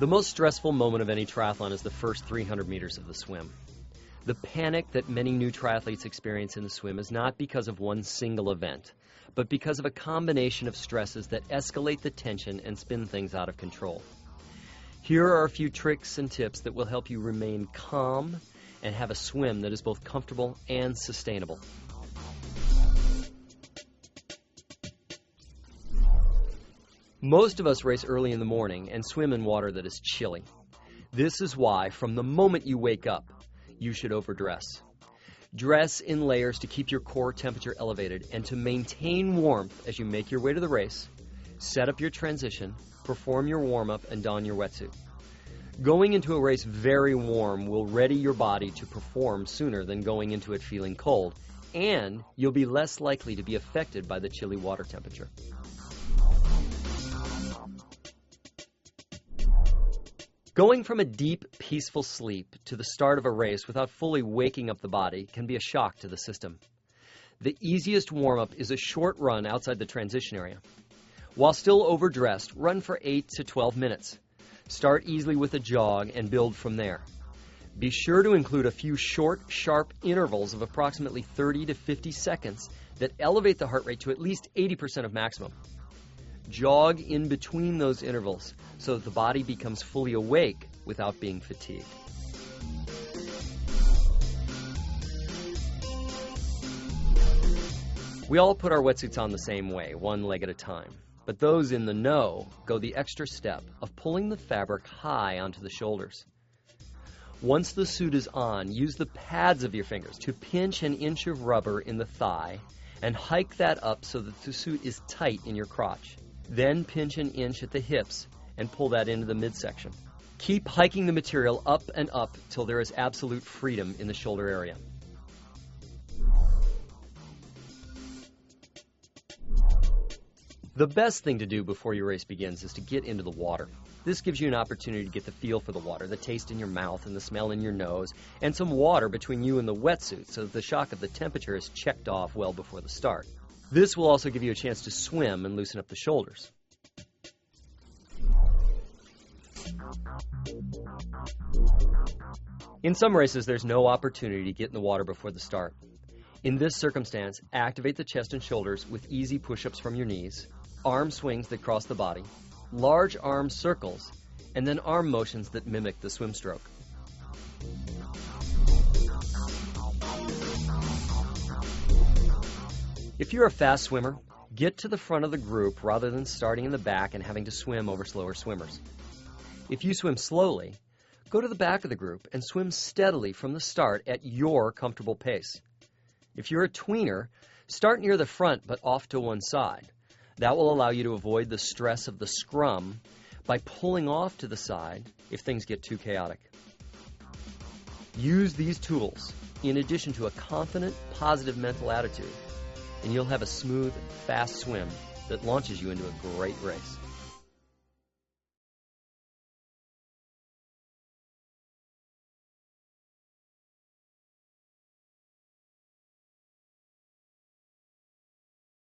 The most stressful moment of any triathlon is the first 300 meters of the swim. The panic that many new triathletes experience in the swim is not because of one single event, but because of a combination of stresses that escalate the tension and spin things out of control. Here are a few tricks and tips that will help you remain calm and have a swim that is both comfortable and sustainable. Most of us race early in the morning and swim in water that is chilly. This is why, from the moment you wake up, you should overdress. Dress in layers to keep your core temperature elevated and to maintain warmth as you make your way to the race. Set up your transition, perform your warm-up, and don your wetsuit. Going into a race very warm will ready your body to perform sooner than going into it feeling cold, and you'll be less likely to be affected by the chilly water temperature. Going from a deep, peaceful sleep to the start of a race without fully waking up the body can be a shock to the system. The easiest warm-up is a short run outside the transition area. While still overdressed, run for 8 to 12 minutes. Start easily with a jog and build from there. Be sure to include a few short, sharp intervals of approximately 30 to 50 seconds that elevate the heart rate to at least 80% of maximum. Jog in between those intervals so that the body becomes fully awake without being fatigued. We all put our wetsuits on the same way, one leg at a time. But those in the know go the extra step of pulling the fabric high onto the shoulders. Once the suit is on, use the pads of your fingers to pinch an inch of rubber in the thigh and hike that up so that the suit is tight in your crotch. Then pinch an inch at the hips and pull that into the midsection. Keep hiking the material up and up till there is absolute freedom in the shoulder area. The best thing to do before your race begins is to get into the water. This gives you an opportunity to get the feel for the water, the taste in your mouth and the smell in your nose, and some water between you and the wetsuit so that the shock of the temperature is checked off well before the start. This will also give you a chance to swim and loosen up the shoulders. In some races, there's no opportunity to get in the water before the start. In this circumstance, activate the chest and shoulders with easy push-ups from your knees, arm swings that cross the body, large arm circles, and then arm motions that mimic the swim stroke. If you're a fast swimmer, get to the front of the group rather than starting in the back and having to swim over slower swimmers. If you swim slowly, go to the back of the group and swim steadily from the start at your comfortable pace. If you're a tweener, start near the front but off to one side. That will allow you to avoid the stress of the scrum by pulling off to the side if things get too chaotic. Use these tools in addition to a confident, positive mental attitude, and you'll have a smooth, fast swim that launches you into a great race.